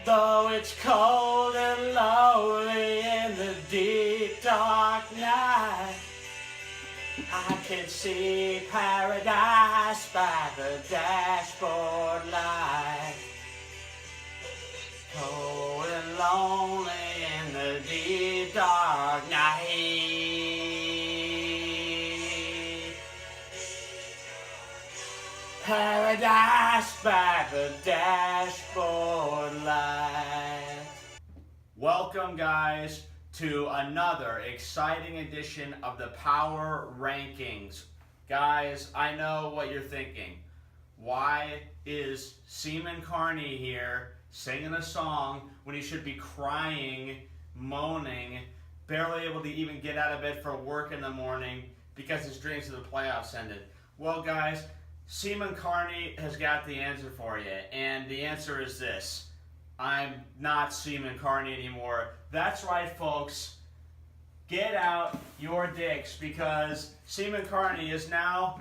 Though it's cold and lonely in the deep dark night, I can see paradise by the dashboard light. Cold and lonely in the deep dark night. Paradise by the dashboard light. Welcome, guys, to another exciting edition of the Power Rankings. Guys, I know what you're thinking. Why is Seaman Carney here singing a song when he should be crying, moaning, barely able to even get out of bed for work in the morning because his dreams of the playoffs ended? Well, guys, Seaman Carney has got the answer for you, and the answer is this. I'm not Seaman Carney anymore. That's right, folks. Get out your dicks, because Seaman Carney is now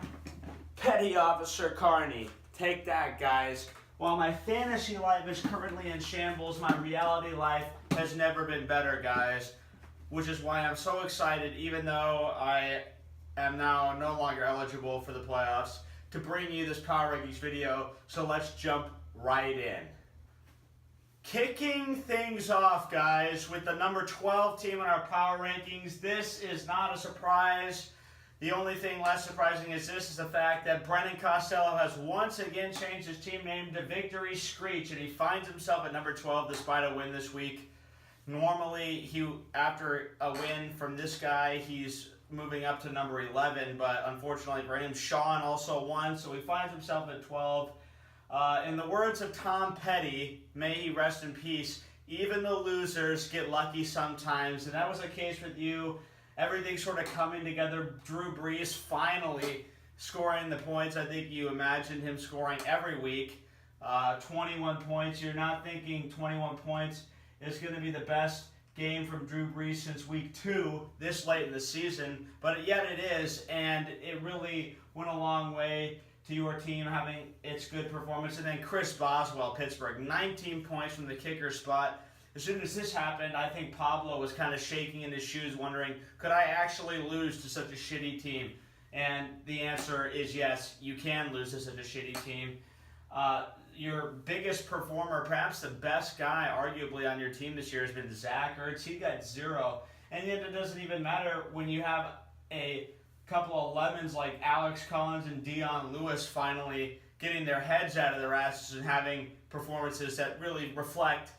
Petty Officer Carney. Take that, guys. While my fantasy life is currently in shambles, my reality life has never been better, guys. Which is why I'm so excited, even though I am now no longer eligible for the playoffs, to bring you this Power Rankings video. So let's jump right in. Kicking things off, guys, with the number 12 team in our Power Rankings. This is not a surprise. The only thing less surprising is the fact that Brennan Costello has once again changed his team name to Victory Screech, and he finds himself at number 12 despite a win this week. Normally, after a win from this guy, he's moving up to number 11, but unfortunately for him, Sean also won, so he finds himself at 12. In the words of Tom Petty, may he rest in peace, even the losers get lucky sometimes, and that was the case with you. Everything sort of coming together. Drew Brees finally scoring the points I think you imagined him scoring every week. 21 points. You're not thinking 21 points is going to be the best game from Drew Brees since week 2 this late in the season, but yet it is, and it really went a long way to your team having its good performance. And then Chris Boswell, Pittsburgh, 19 points from the kicker spot. As soon as this happened, I think Pablo was kind of shaking in his shoes, wondering, could I actually lose to such a shitty team? And the answer is yes, you can lose to such a shitty team. Your biggest performer, perhaps the best guy arguably on your team this year, has been Zach Ertz. He got 0. And yet it doesn't even matter when you have a couple of lemons like Alex Collins and Dion Lewis finally getting their heads out of their asses and having performances that really reflect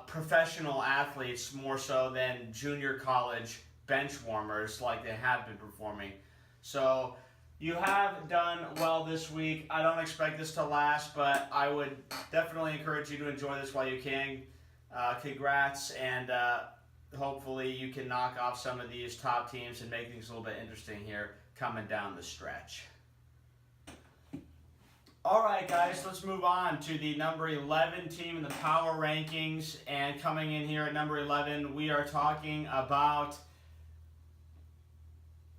professional athletes more so than junior college bench warmers like they have been performing. So you have done well this week. I don't expect this to last, but I would definitely encourage you to enjoy this while you can. Congrats, and hopefully you can knock off some of these top teams and make things a little bit interesting here coming down the stretch. All right, guys, let's move on to the number 11 team in the Power Rankings. And coming in here at number 11, we are talking about,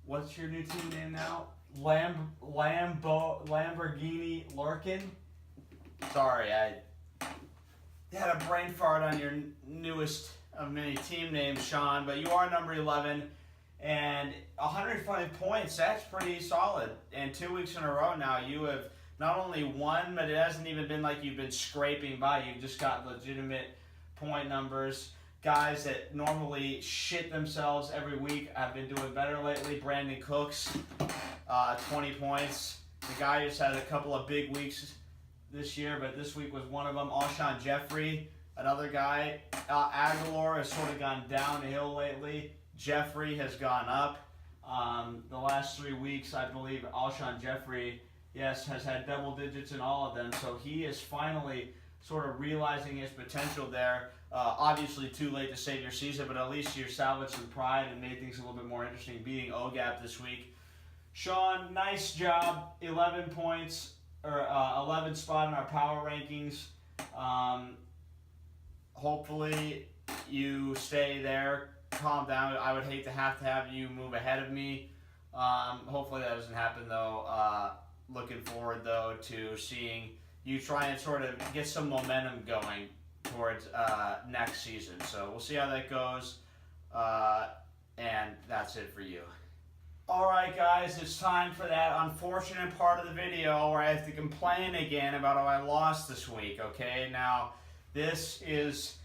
what's your new team name now? Lamborghini Lurkin. Sorry, I had a brain fart on your newest of many team names, Sean, but you are number 11, and 105 points, that's pretty solid. And 2 weeks in a row now, you have not only won, but it hasn't even been like you've been scraping by. You've just got legitimate point numbers. Guys that normally shit themselves every week have been doing better lately. Brandon Cooks, 20 points. The guy just had a couple of big weeks this year, but this week was one of them. Alshon Jeffrey, another guy. Aguilar has sort of gone downhill lately. Jeffrey has gone up. The last 3 weeks, I believe Alshon Jeffrey, yes, has had double digits in all of them. So he is finally sort of realizing his potential there. Obviously too late to save your season, but at least you salvaged some pride and made things a little bit more interesting, beating OGAP this week. Sean, nice job. 11 points, or 11 spot in our Power Rankings. Hopefully you stay there. Calm down. I would hate to have you move ahead of me. Hopefully that doesn't happen, though. Looking forward, though, to seeing you try and sort of get some momentum going towards next season. So we'll see how that goes. And that's it for you. Alright guys, it's time for that unfortunate part of the video where I have to complain again about how I lost this week, okay? Now, this is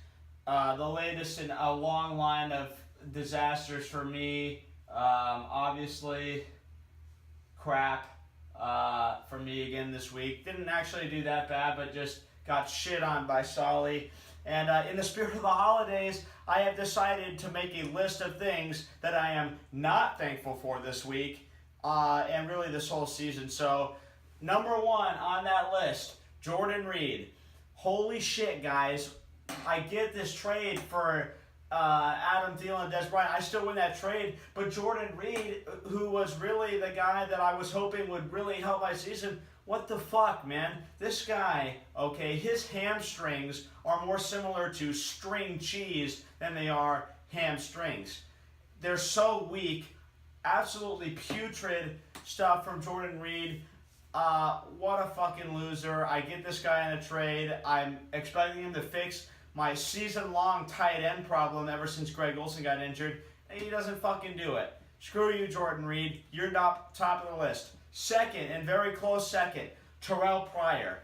the latest in a long line of disasters for me. Obviously, crap for me again this week. Didn't actually do that bad, but just got shit on by Solly. And in the spirit of the holidays, I have decided to make a list of things that I am not thankful for this week, and really this whole season. So, number one on that list, Jordan Reed. Holy shit, guys. I get this trade for Adam Thielen and Dez Bryant. I still win that trade, but Jordan Reed, who was really the guy that I was hoping would really help my season, what the fuck, man? This guy, okay, his hamstrings are more similar to string cheese than they are hamstrings. They're so weak. Absolutely putrid stuff from Jordan Reed. What a fucking loser. I get this guy in a trade. I'm expecting him to fix my season-long tight end problem ever since Greg Olsen got injured, and he doesn't fucking do it. Screw you, Jordan Reed. You're not top of the list. Second, and very close second, Terrell Pryor.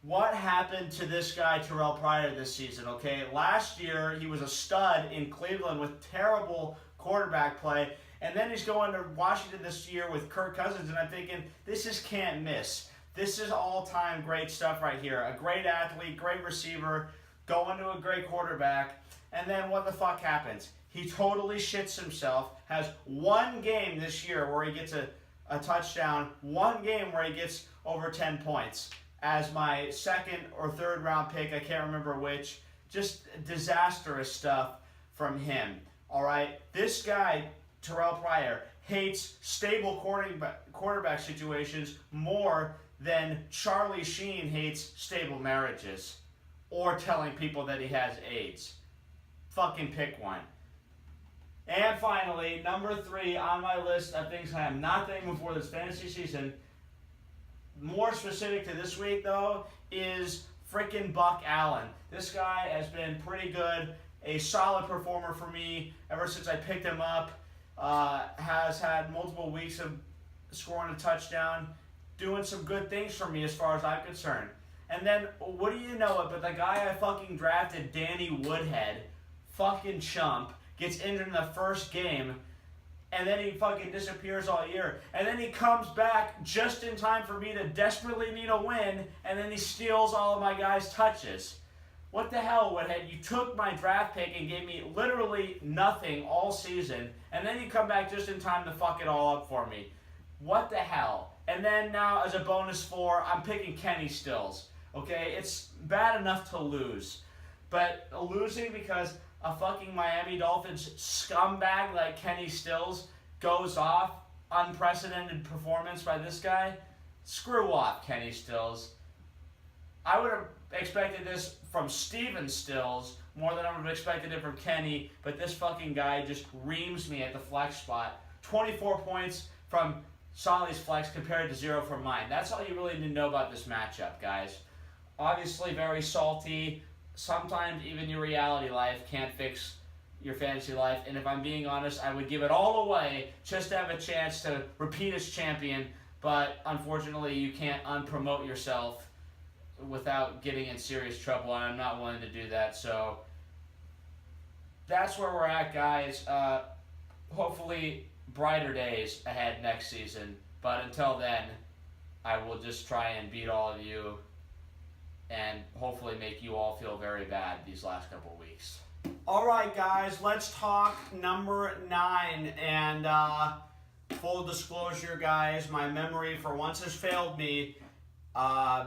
What happened to this guy, Terrell Pryor, this season, okay? Last year, he was a stud in Cleveland with terrible quarterback play, and then he's going to Washington this year with Kirk Cousins, and I'm thinking, this is can't miss. This is all-time great stuff right here. A great athlete, great receiver, going to a great quarterback, and then what the fuck happens? He totally shits himself, has one game this year where he gets a touchdown, one game where he gets over 10 points as my second or third round pick, I can't remember which. Just disastrous stuff from him, all right? This guy, Terrell Pryor, hates stable quarterback situations more than Charlie Sheen hates stable marriages or telling people that he has AIDS. Fucking pick one. And finally, number 3 on my list of things I am not thankful for this fantasy season, more specific to this week though, is frickin' Buck Allen. This guy has been pretty good, a solid performer for me ever since I picked him up. Has had multiple weeks of scoring a touchdown, doing some good things for me as far as I'm concerned. And then, what do you know it, but the guy I fucking drafted, Danny Woodhead, fucking chump, gets injured in the first game, and then he fucking disappears all year. And then he comes back just in time for me to desperately need a win, and then he steals all of my guys' touches. What the hell, Woodhead? You took my draft pick and gave me literally nothing all season, and then you come back just in time to fuck it all up for me. What the hell? And then now, as a bonus 4, I'm picking Kenny Stills. Okay, it's bad enough to lose, but losing because a fucking Miami Dolphins scumbag like Kenny Stills goes off, unprecedented performance by this guy, screw off, Kenny Stills. I would have expected this from Steven Stills more than I would have expected it from Kenny, but this fucking guy just reams me at the flex spot. 24 points from Solly's flex compared to 0 from mine. That's all you really need to know about this matchup, guys. Obviously very salty. Sometimes even your reality life can't fix your fantasy life. And if I'm being honest, I would give it all away just to have a chance to repeat as champion. But unfortunately, you can't unpromote yourself without getting in serious trouble. And I'm not willing to do that. So that's where we're at, guys. Hopefully brighter days ahead next season. But until then, I will just try and beat all of you and hopefully make you all feel very bad these last couple weeks. All right, guys, let's talk number 9. And full disclosure, guys, my memory for once has failed me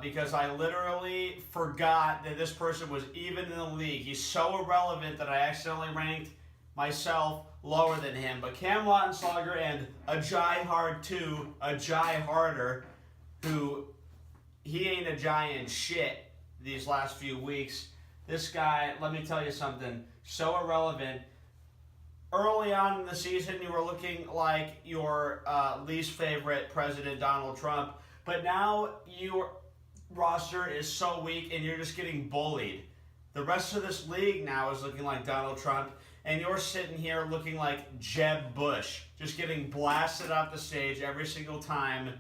because I literally forgot that this person was even in the league. He's so irrelevant that I accidentally ranked myself lower than him. But Cam Wattenslogger and Ajay Hard 2, Ajay Harder, who he ain't a giant shit these last few weeks. This guy, let me tell you something, so irrelevant. Early on in the season, you were looking like your least favorite president, Donald Trump. But now your roster is so weak and you're just getting bullied. The rest of this league now is looking like Donald Trump, and you're sitting here looking like Jeb Bush, just getting blasted off the stage every single time.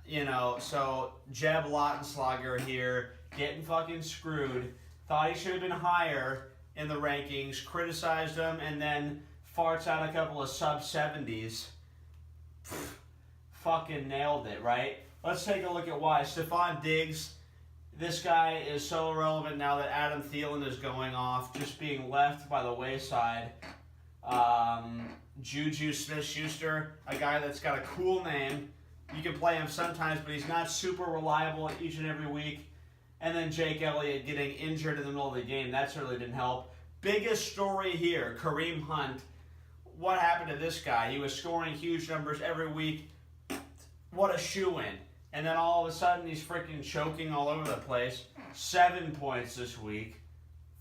You know, so Jeb Lautenschlager here, getting fucking screwed. Thought he should have been higher in the rankings, criticized him, and then farts out a couple of sub-70s. Fucking nailed it, right? Let's take a look at why. Stephon Diggs, this guy is so irrelevant now that Adam Thielen is going off, just being left by the wayside. Juju Smith-Schuster, a guy that's got a cool name. You can play him sometimes, but he's not super reliable each and every week. And then Jake Elliott getting injured in the middle of the game. That certainly didn't help. Biggest story here, Kareem Hunt. What happened to this guy? He was scoring huge numbers every week. What a shoo-in. And then all of a sudden, he's freaking choking all over the place. 7 points this week.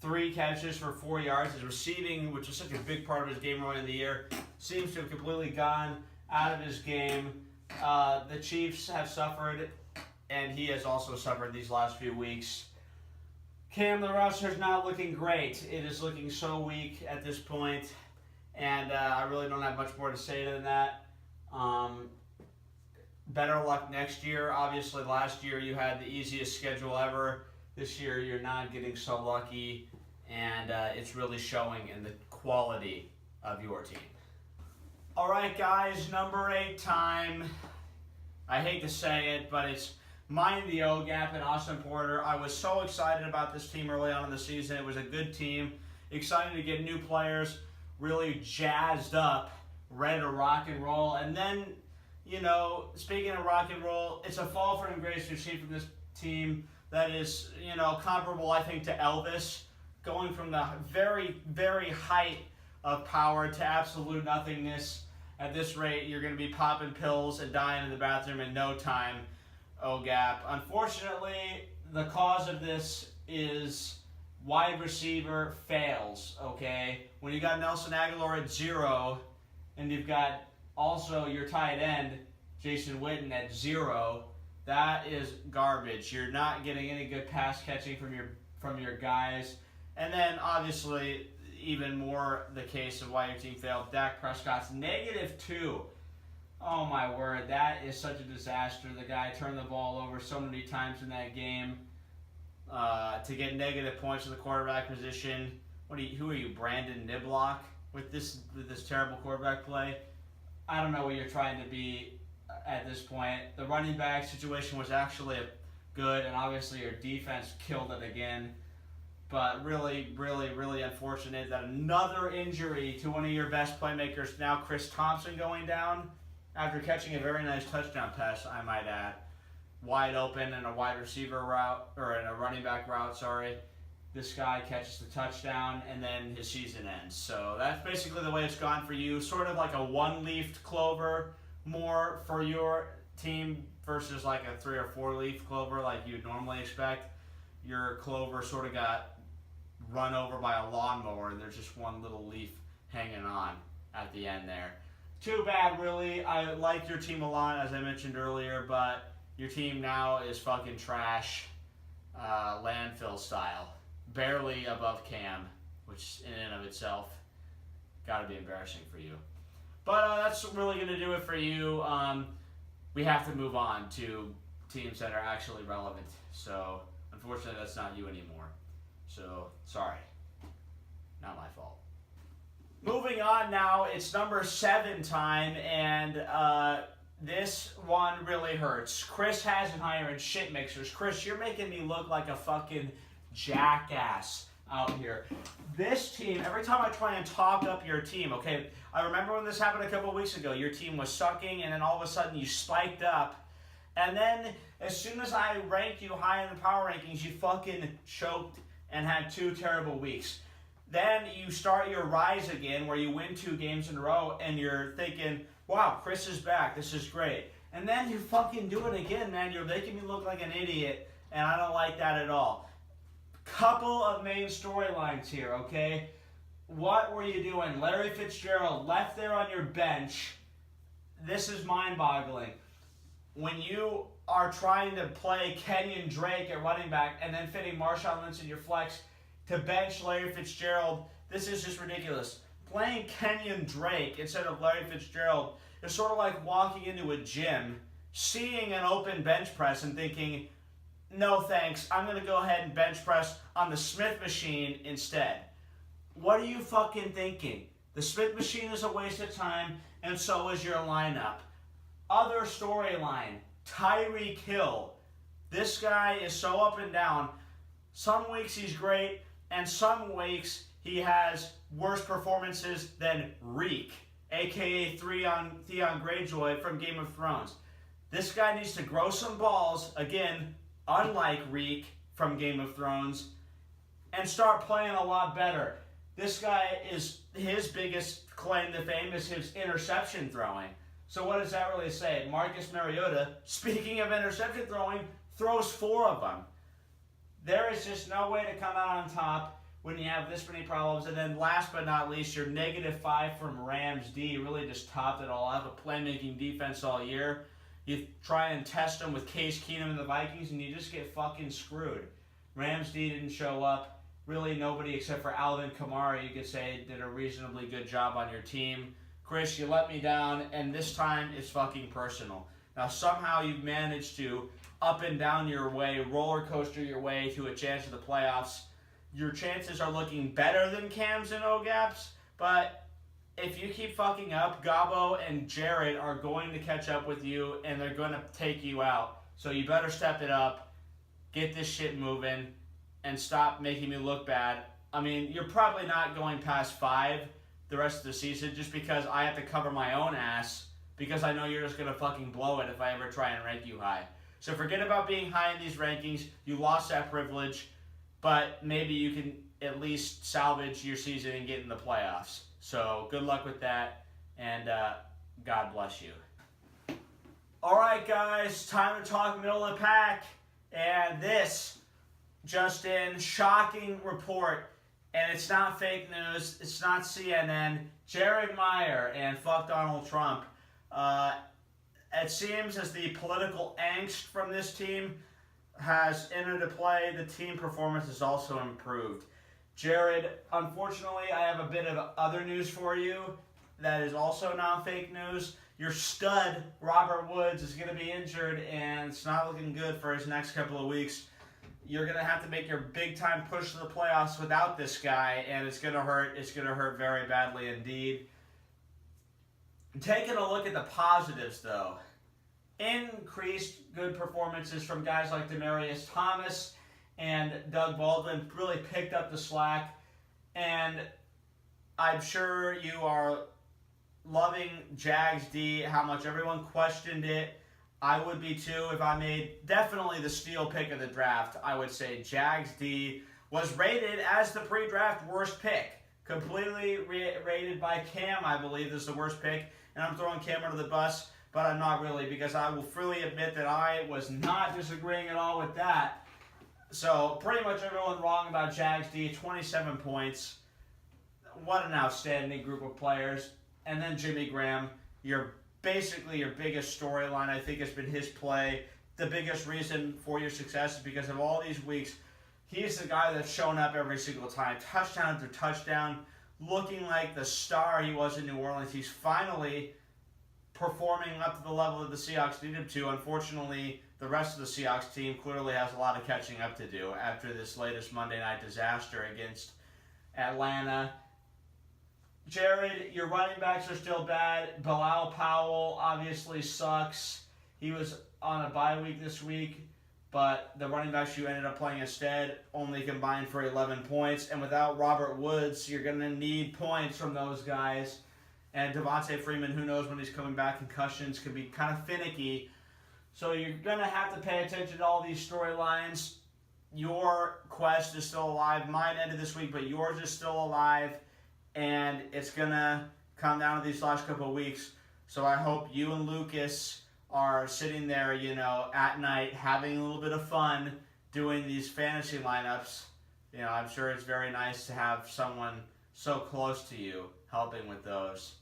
3 catches for 4 yards. His receiving, which was such a big part of his game early in the year, seems to have completely gone out of his game. The Chiefs have suffered, and he has also suffered these last few weeks. Cam, the roster's not looking great. It is looking so weak at this point, and I really don't have much more to say than that. Better luck next year. Obviously, last year you had the easiest schedule ever. This year you're not getting so lucky, and it's really showing in the quality of your team. All right, guys, number 8 time. I hate to say it, but it's Mind the O-Gap and Austin Porter. I was so excited about this team early on in the season. It was a good team. Excited to get new players, really jazzed up, ready to rock and roll. And then, you know, speaking of rock and roll, it's a fall from grace we've seen from this team that is, you know, comparable, I think, to Elvis, going from the very, very height of power to absolute nothingness. At this rate, you're going to be popping pills and dying in the bathroom in no time, O-Gap. Unfortunately, the cause of this is wide receiver fails, okay? When you got Nelson Aguilar at 0, and you've got also your tight end, Jason Witten, at 0, that is garbage. You're not getting any good pass catching from your guys. And then, obviously, even more the case of why your team failed. Dak Prescott's -2. Oh my word, that is such a disaster. The guy turned the ball over so many times in that game to get negative points in the quarterback position. Who are you, Brandon Niblock, with this terrible quarterback play? I don't know what you're trying to be at this point. The running back situation was actually good, and obviously your defense killed it again. But really, really, really unfortunate that another injury to one of your best playmakers, now Chris Thompson, going down after catching a very nice touchdown pass, I might add. Wide open in a wide receiver route, or in a running back route, sorry. This guy catches the touchdown, and then his season ends. So that's basically the way it's gone for you. Sort of like a one-leafed clover more for your team versus like a 3 or 4-leaf clover like you'd normally expect. Your clover sort of got run over by a lawnmower, and there's just one little leaf hanging on at the end there. Too bad, really. I like your team a lot, as I mentioned earlier, but your team now is fucking trash, landfill style. Barely above Cam, which in and of itself got to be embarrassing for you. But that's really going to do it for you. We have to move on to teams that are actually relevant. So, unfortunately, that's not you anymore. So, sorry. Not my fault. Moving on now, it's number 7 time, and this one really hurts. Chris Hasenheier and Shit Mixers. Chris, you're making me look like a fucking jackass out here. This team, every time I try and talk up your team, okay, I remember when this happened a couple weeks ago. Your team was sucking, and then all of a sudden you spiked up. And then as soon as I ranked you high in the power rankings, you fucking choked and had 2 terrible weeks. Then you start your rise again where you win 2 games in a row and you're thinking, wow, Chris is back. This is great. And then you fucking do it again, man. You're making me look like an idiot, and I don't like that at all. Couple of main storylines here, okay? What were you doing? Larry Fitzgerald left there on your bench. This is mind-boggling. When you are trying to play Kenyon Drake at running back and then fitting Marshawn Lynch in your flex, to bench Larry Fitzgerald. This is just ridiculous. Playing Kenyon Drake instead of Larry Fitzgerald is sort of like walking into a gym, seeing an open bench press and thinking, no thanks, I'm going to go ahead and bench press on the Smith machine instead. What are you fucking thinking? The Smith machine is a waste of time, and so is your lineup. Other storyline, Tyreek Hill. This guy is so up and down. Some weeks he's great, and some weeks he has worse performances than Reek, a.k.a. Theon Greyjoy from Game of Thrones. This guy needs to grow some balls, again, unlike Reek from Game of Thrones, and start playing a lot better. This guy is, his biggest claim to fame is his interception throwing. So what does that really say? Marcus Mariota, speaking of interception throwing, throws 4 of them. There is just no way to come out on top when you have this many problems. And then last but not least, your -5 from Rams D really just topped it all. I have a playmaking defense all year. You try and test them with Case Keenum and the Vikings, and you just get fucking screwed. Rams D didn't show up. Really, nobody except for Alvin Kamara, you could say, did a reasonably good job on your team. Chris, you let me down, and this time it's fucking personal. Now, somehow you've managed to up and down your way, roller coaster your way to a chance of the playoffs. Your chances are looking better than Cam's and O-Gaps, but if you keep fucking up, Gabo and Jared are going to catch up with you, and they're going to take you out. So you better step it up, get this shit moving, and stop making me look bad. I mean, you're probably not going past 5 the rest of the season just because I have to cover my own ass because I know you're just going to fucking blow it if I ever try and rank you high. So forget about being high in these rankings. You lost that privilege, but maybe you can at least salvage your season and get in the playoffs. So good luck with that, and God bless you. All right, guys, time to talk middle of the pack, and this just in, shocking report, and it's not fake news, it's not CNN, Jared Meyer and fuck Donald Trump. It seems as the political angst from this team has entered into play, the team performance has also improved. Jared, unfortunately, I have a bit of other news for you that is also not fake news. Your stud, Robert Woods, is going to be injured, and it's not looking good for his next couple of weeks. You're going to have to make your big-time push to the playoffs without this guy, and it's going to hurt. It's going to hurt very badly indeed. Taking a look at the positives, though. Increased good performances from guys like Demaryius Thomas and Doug Baldwin really picked up the slack. And I'm sure you are loving Jags D, how much everyone questioned it. I would be too if I made definitely the steal pick of the draft. I would say Jags D was rated as the pre-draft worst pick. Completely rated by Cam, I believe, is the worst pick. And I'm throwing Cam under the bus, but I'm not really, because I will freely admit that I was not disagreeing at all with that. So pretty much everyone wrong about Jags D, 27 points. What an outstanding group of players. And then Jimmy Graham, basically your biggest storyline, I think, has been his play. The biggest reason for your success is because of all these weeks, he's the guy that's shown up every single time, touchdown after touchdown, looking like the star he was in New Orleans. He's finally performing up to the level that the Seahawks need him to. Unfortunately, the rest of the Seahawks team clearly has a lot of catching up to do after this latest Monday night disaster against Atlanta. Jared, your running backs are still bad. Bilal Powell obviously sucks. He was on a bye week this week, but the running backs you ended up playing instead only combined for 11 points. And without Robert Woods, you're going to need points from those guys. And Devontae Freeman, who knows when he's coming back. Concussions can be kind of finicky. So you're going to have to pay attention to all these storylines. Your quest is still alive. Mine ended this week, but yours is still alive. And it's going to come down to these last couple of weeks. So I hope you and Lucas are sitting there, at night, having a little bit of fun doing these fantasy lineups. I'm sure it's very nice to have someone so close to you helping with those.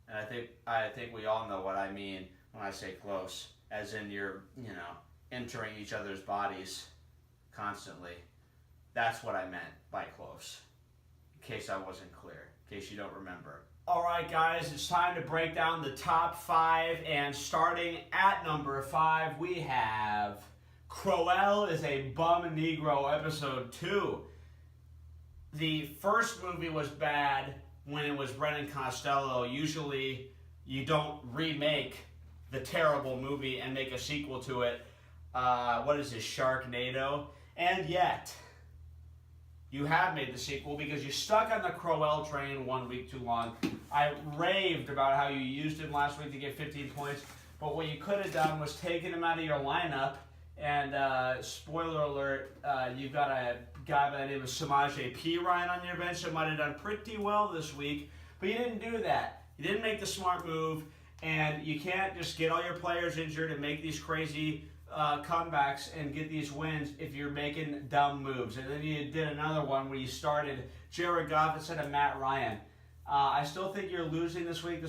And I think we all know what I mean when I say close, as in you're, entering each other's bodies constantly. That's what I meant by close, in case I wasn't clear, in case you don't remember. All right, guys, it's time to break down the top 5, and starting at number 5, we have Crowell is a Bum Negro, episode 2. The first movie was bad when it was Brennan Costello. Usually, you don't remake the terrible movie and make a sequel to it. What is this, Sharknado? And yet, you have made the sequel because you stuck on the Crowell train 1 week too long. I raved about how you used him last week to get 15 points, but what you could have done was taken him out of your lineup, and spoiler alert, you've got a guy by the name of Samaje Perine on your bench that might have done pretty well this week, but you didn't do that. You didn't make the smart move, and you can't just get all your players injured and make these crazy comebacks and get these wins if you're making dumb moves. And then you did another one where you started Jared Goff instead of Matt Ryan. I still think you're losing this week in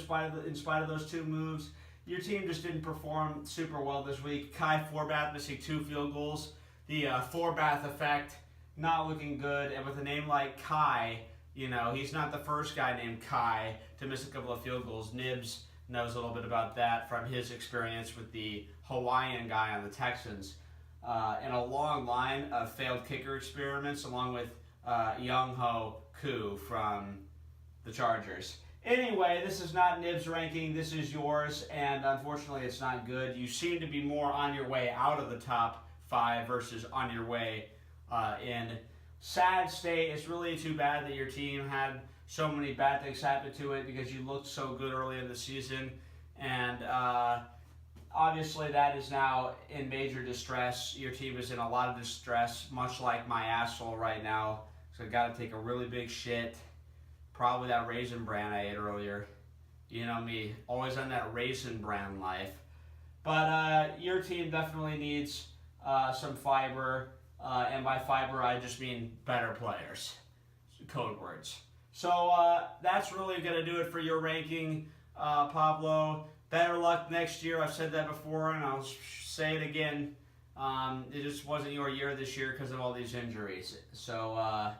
spite of those 2 moves. Your team just didn't perform super well this week. Kai Forbath missing 2 field goals. The Forbath effect not looking good. And with a name like Kai, you know, he's not the first guy named Kai to miss a couple of field goals. Nibs knows a little bit about that from his experience with the Hawaiian guy on the Texans. And a long line of failed kicker experiments along with Young Ho Koo from the Chargers. Anyway, this is not Nib's ranking, this is yours, and unfortunately it's not good. You seem to be more on your way out of the top 5 versus on your way in. Sad state. It's really too bad that your team had so many bad things happen to it because you looked so good early in the season, and obviously that is now in major distress. Your team is in a lot of distress, much like my asshole right now, so I got to take a really big shit. Probably that Raisin Bran I ate earlier. You know me, always on that Raisin Bran life. But your team definitely needs some fiber, and by fiber I just mean better players. Code words. So that's really going to do it for your ranking, Pablo. Better luck next year. I've said that before, and I'll say it again. It just wasn't your year this year because of all these injuries. So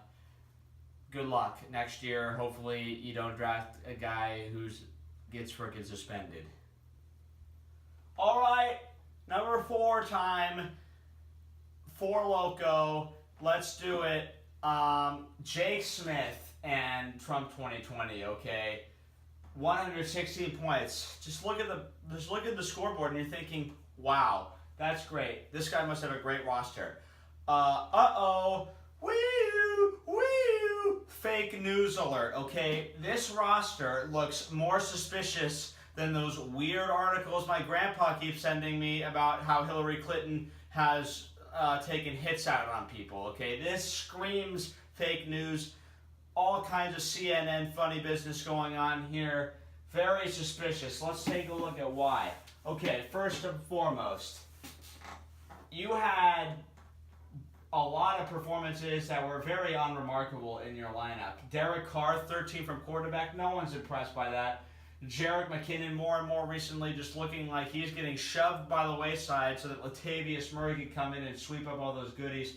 good luck next year. Hopefully you don't draft a guy who gets frickin' suspended. All right, number 4 time. 4 Loco. Let's do it. Jake Smith and Trump 2020. Okay, 116 points. Just look at the scoreboard, and you're thinking, wow, that's great. This guy must have a great roster. Fake news alert, okay? This roster looks more suspicious than those weird articles my grandpa keeps sending me about how Hillary Clinton has taken hits out on people, okay? This screams fake news. All kinds of CNN funny business going on here. Very suspicious. Let's take a look at why. Okay, first and foremost, you had a lot of performances that were very unremarkable in your lineup. Derek Carr, 13 from quarterback. No one's impressed by that. Jerick McKinnon, more and more recently, just looking like he's getting shoved by the wayside so that Latavius Murray can come in and sweep up all those goodies.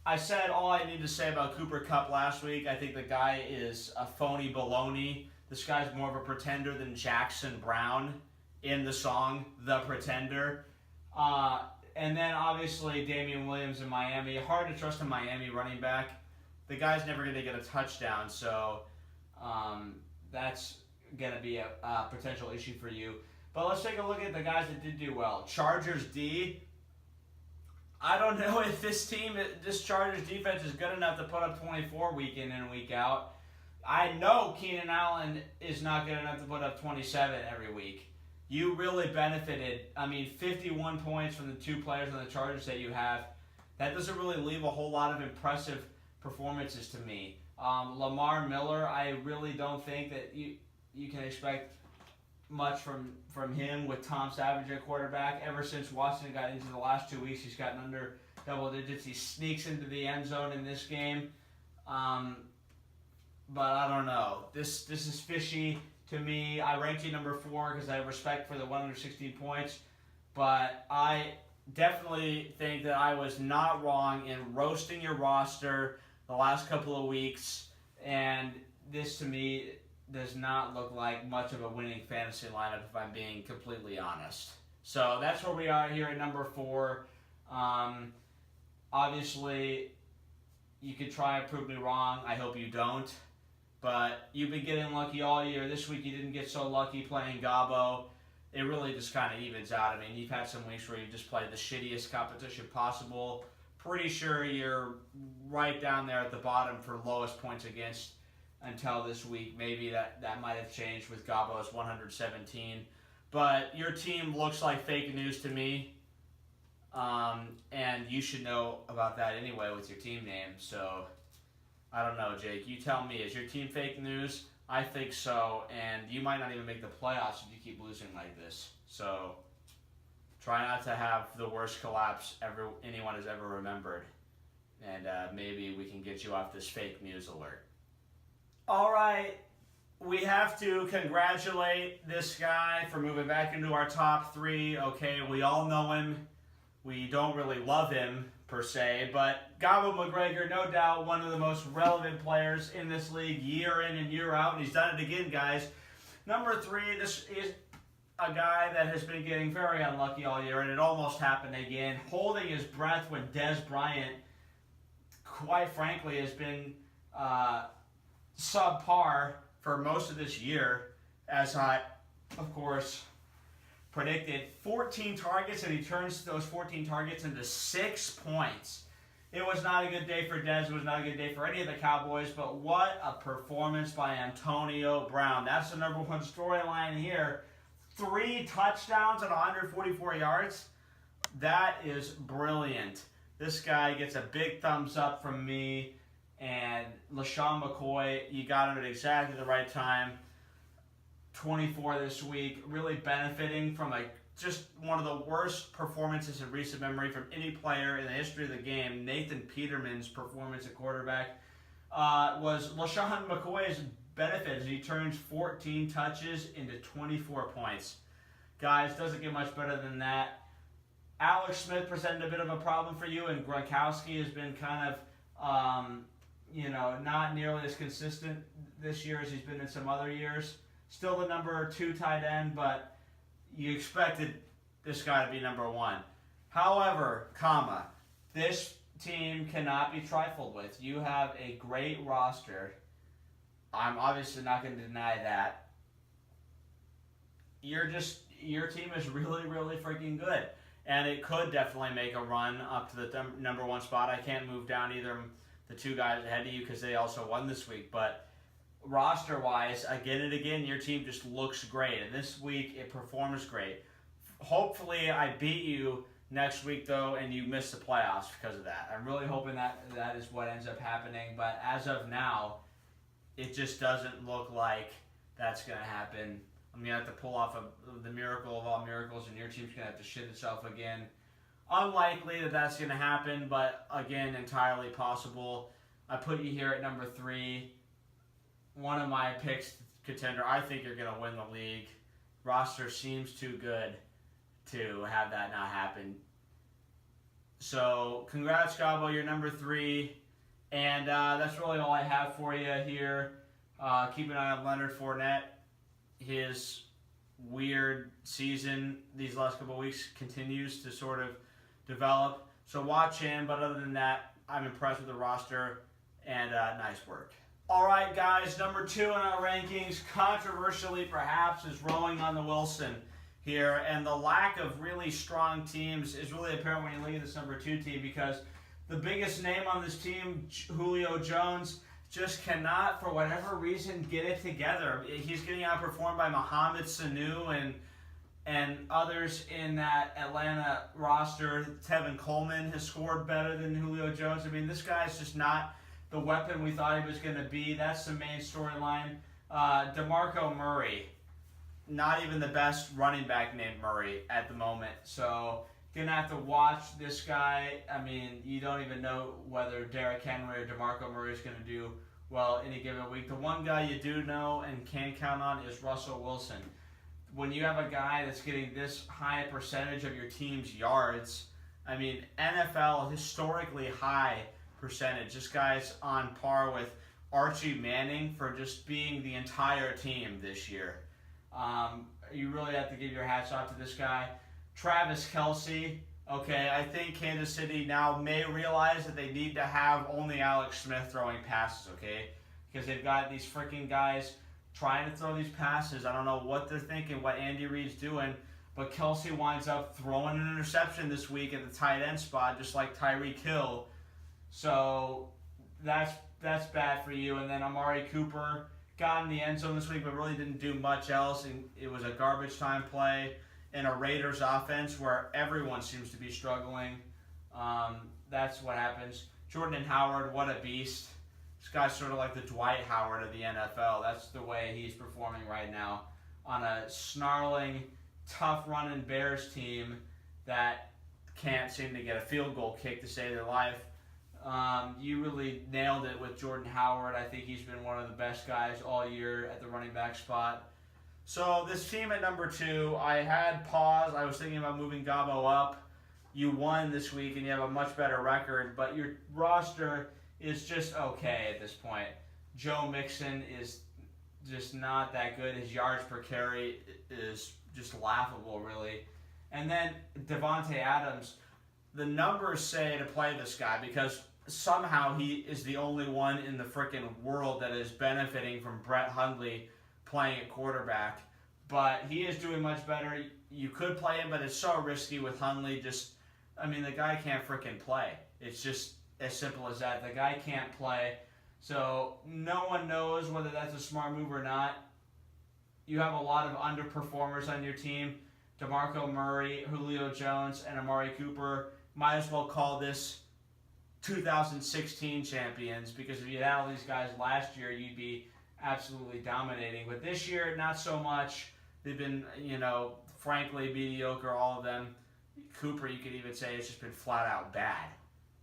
I said all I need to say about Cooper Kupp last week. I think the guy is a phony baloney. This guy's more of a pretender than Jackson Brown in the song The Pretender. And then, obviously, Damian Williams in Miami. Hard to trust a Miami running back. The guy's never going to get a touchdown, so that's going to be a potential issue for you. But let's take a look at the guys that did do well. Chargers D. I don't know if this Chargers defense is good enough to put up 24 week in and week out. I know Keenan Allen is not good enough to put up 27 every week. You really benefited. 51 points from the 2 players on the Chargers that you have. That doesn't really leave a whole lot of impressive performances to me. Lamar Miller, I really don't think that you can expect much from him with Tom Savage at quarterback. Ever since Washington got into the last 2 weeks, he's gotten under double digits. He sneaks into the end zone in this game. But I don't know. This is fishy to me. I ranked you number 4 because I have respect for the 116 points. But I definitely think that I was not wrong in roasting your roster the last couple of weeks, and this to me does not look like much of a winning fantasy lineup if I'm being completely honest. So that's where we are here at number 4. Obviously, you could try and prove me wrong. I hope you don't. But you've been getting lucky all year. This week you didn't get so lucky playing Gabo. It really just kind of evens out. I mean, you've had some weeks where you just played the shittiest competition possible. Pretty sure you're right down there at the bottom for lowest points against until this week. Maybe that might have changed with Gabo's 117. But your team looks like fake news to me. And you should know about that anyway with your team name. So, I don't know, Jake. You tell me. Is your team fake news? I think so. And you might not even make the playoffs if you keep losing like this. So, try not to have the worst collapse anyone has ever remembered. And maybe we can get you off this fake news alert. All right. We have to congratulate this guy for moving back into our top 3. Okay, we all know him. We don't really love him, per se, but Gabo McGregor, no doubt one of the most relevant players in this league year in and year out, and he's done it again, guys. Number 3, this is a guy that has been getting very unlucky all year, and it almost happened again, holding his breath when Des Bryant, quite frankly, has been subpar for most of this year, as I, of course, predicted 14 targets, and he turns those 14 targets into 6 points. It was not a good day for Dez. It was not a good day for any of the Cowboys, but what a performance by Antonio Brown. That's the number 1 storyline here. 3 touchdowns and 144 yards. That is brilliant. This guy gets a big thumbs up from me, and LaShawn McCoy, you got him at exactly the right time. 24 this week, really benefiting from just one of the worst performances in recent memory from any player in the history of the game. Nathan Peterman's performance at quarterback was LaShawn McCoy's benefit as he turns 14 touches into 24 points. Guys, doesn't get much better than that. Alex Smith presented a bit of a problem for you, and Gronkowski has been kind of, not nearly as consistent this year as he's been in some other years. Still the number 2 tight end, but you expected this guy to be number 1. However, this team cannot be trifled with. You have a great roster. I'm obviously not going to deny that. Your team is really, really freaking good. And it could definitely make a run up to the number 1 spot. I can't move down either of the 2 guys ahead of you because they also won this week, but roster-wise, again and again, your team just looks great. And this week, it performs great. Hopefully, I beat you next week, though, and you miss the playoffs because of that. I'm really hoping that is what ends up happening. But as of now, it just doesn't look like that's going to happen. I'm going to have to pull off the miracle of all miracles, and your team's going to have to shit itself again. Unlikely that that's going to happen, but, again, entirely possible. I put you here at number 3. One of my picks, contender. I think you're going to win the league. Roster seems too good to have that not happen. So, congrats, Gabo. You're number 3. And that's really all I have for you here. Keep an eye on Leonard Fournette. His weird season these last couple of weeks continues to sort of develop. So watch him. But other than that, I'm impressed with the roster. And nice work. All right, guys, number 2 in our rankings, controversially perhaps, is Rolling on the Wilson here. And the lack of really strong teams is really apparent when you look at this number 2 team because the biggest name on this team, Julio Jones, just cannot, for whatever reason, get it together. He's getting outperformed by Mohamed Sanu and others in that Atlanta roster. Tevin Coleman has scored better than Julio Jones. I mean, this guy's just not the weapon we thought he was going to be. That's the main storyline. DeMarco Murray, not even the best running back named Murray at the moment. So, going to have to watch this guy. I mean, you don't even know whether Derrick Henry or DeMarco Murray is going to do well any given week. The one guy you do know and can count on is Russell Wilson. When you have a guy that's getting this high percentage of your team's yards, I mean, NFL historically high percentage. This guy's on par with Archie Manning for just being the entire team this year. You really have to give your hats off to this guy. Travis Kelce, okay, I think Kansas City now may realize that they need to have only Alex Smith throwing passes, okay? Because they've got these freaking guys trying to throw these passes. I don't know what they're thinking, what Andy Reid's doing, but Kelce winds up throwing an interception this week at the tight end spot, just like Tyreek Hill. So that's bad for you. And then Amari Cooper got in the end zone this week, but really didn't do much else. And it was a garbage time play in a Raiders offense where everyone seems to be struggling. That's what happens. Jordan Howard, what a beast. This guy's sort of like the Dwight Howard of the NFL. That's the way he's performing right now on a snarling, tough-running Bears team that can't seem to get a field goal kick to save their life. You really nailed it with Jordan Howard. I think he's been one of the best guys all year at the running back spot. So this team at number 2, I had pause. I was thinking about moving Gabo up. You won this week and you have a much better record, but your roster is just okay at this point. Joe Mixon is just not that good. His yards per carry is just laughable, really. And then Devontae Adams, the numbers say to play this guy because somehow he is the only one in the freaking world that is benefiting from Brett Hundley playing at quarterback. But he is doing much better. You could play him, but it's so risky with Hundley. The guy can't freaking play. It's just as simple as that. The guy can't play. So no one knows whether that's a smart move or not. You have a lot of underperformers on your team. DeMarco Murray, Julio Jones, and Amari Cooper. Might as well call this 2016 champions, because if you had all these guys last year, you'd be absolutely dominating. But this year, not so much. They've been, frankly, mediocre, all of them. Cooper, you could even say, it's just been flat out bad.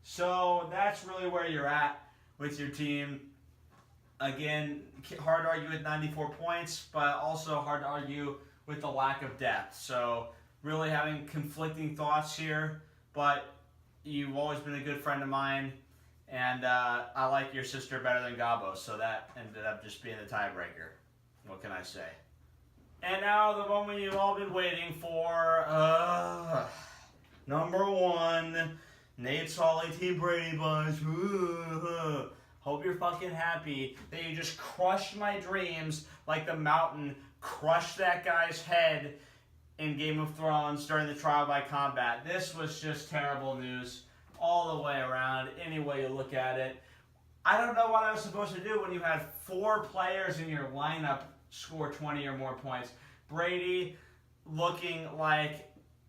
So that's really where you're at with your team. Again, hard to argue with 94 points, but also hard to argue with the lack of depth. So really having conflicting thoughts here, but you've always been a good friend of mine, and I like your sister better than Gabo, so that ended up just being the tiebreaker. What can I say? And now the moment you've all been waiting for, number 1, Nate Solly, Team Brady Bunch. Hope you're fucking happy that you just crushed my dreams like the mountain crushed that guy's head in Game of Thrones during the trial by combat. This was just terrible news all the way around, any way you look at it. I don't know what I was supposed to do when you had 4 players in your lineup score 20 or more points. Brady looking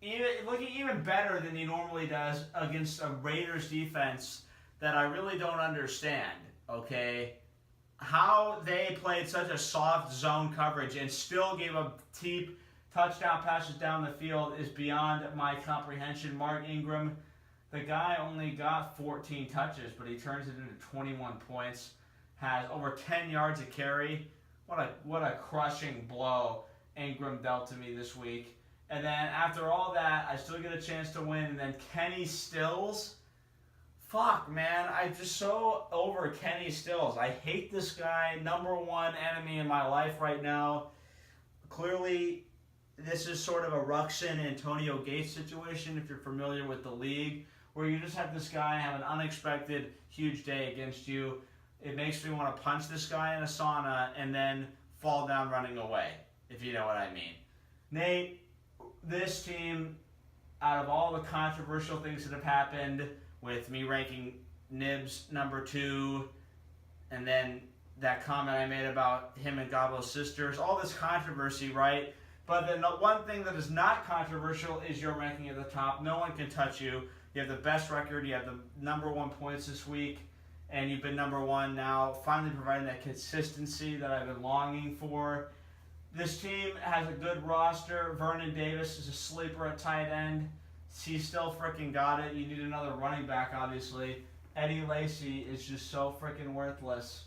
even better than he normally does against a Raiders defense that I really don't understand, okay? How they played such a soft zone coverage and still gave up deep touchdown passes down the field is beyond my comprehension. Mark Ingram, the guy only got 14 touches, but he turns it into 21 points, has over 10 yards a carry. What a crushing blow Ingram dealt to me this week. And then after all that, I still get a chance to win. And then Kenny Stills. Fuck, man. I'm just so over Kenny Stills. I hate this guy. Number 1 enemy in my life right now. Clearly, this is sort of a Ruxin Antonio Gates situation, if you're familiar with the league, where you just have this guy have an unexpected huge day against you. It makes me want to punch this guy in a sauna and then fall down running away, if you know what I mean. Nate, this team, out of all the controversial things that have happened, with me ranking Nibs number 2, and then that comment I made about him and Gabo's sisters, all this controversy, right? But then the one thing that is not controversial is your ranking at the top. No one can touch you. You have the best record. You have the number 1 points this week, and you've been number 1 now, finally providing that consistency that I've been longing for. This team has a good roster. Vernon Davis is a sleeper at tight end. He still freaking got it. You need another running back, obviously. Eddie Lacy is just so freaking worthless.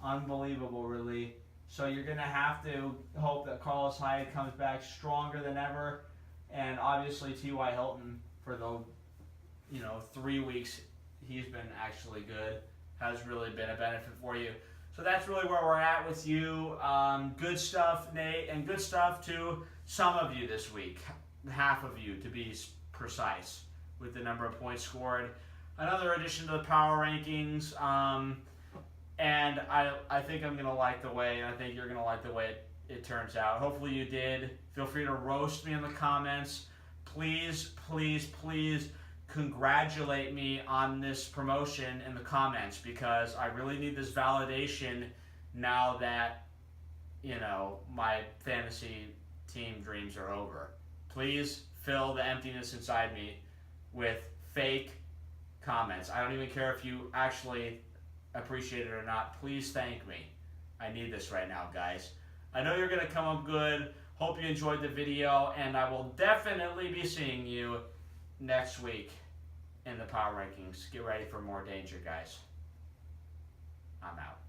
Unbelievable, really. So you're going to have to hope that Carlos Hyde comes back stronger than ever. And obviously T.Y. Hilton for the 3 weeks, he's been actually good. Has really been a benefit for you. So that's really where we're at with you. Good stuff, Nate, and good stuff to some of you this week. Half of you, to be precise, with the number of points scored. Another addition to the power rankings. And I think I'm going to like the way, and I think you're going to like the way it turns out. Hopefully you did. Feel free to roast me in the comments. Please, please, please congratulate me on this promotion in the comments, because I really need this validation now that, my fantasy team dreams are over. Please fill the emptiness inside me with fake comments. I don't even care if you actually appreciate it or not. Please thank me. I need this right now, guys. I know you're going to come up good. Hope you enjoyed the video, and I will definitely be seeing you next week in the power rankings. Get ready for more danger, guys. I'm out.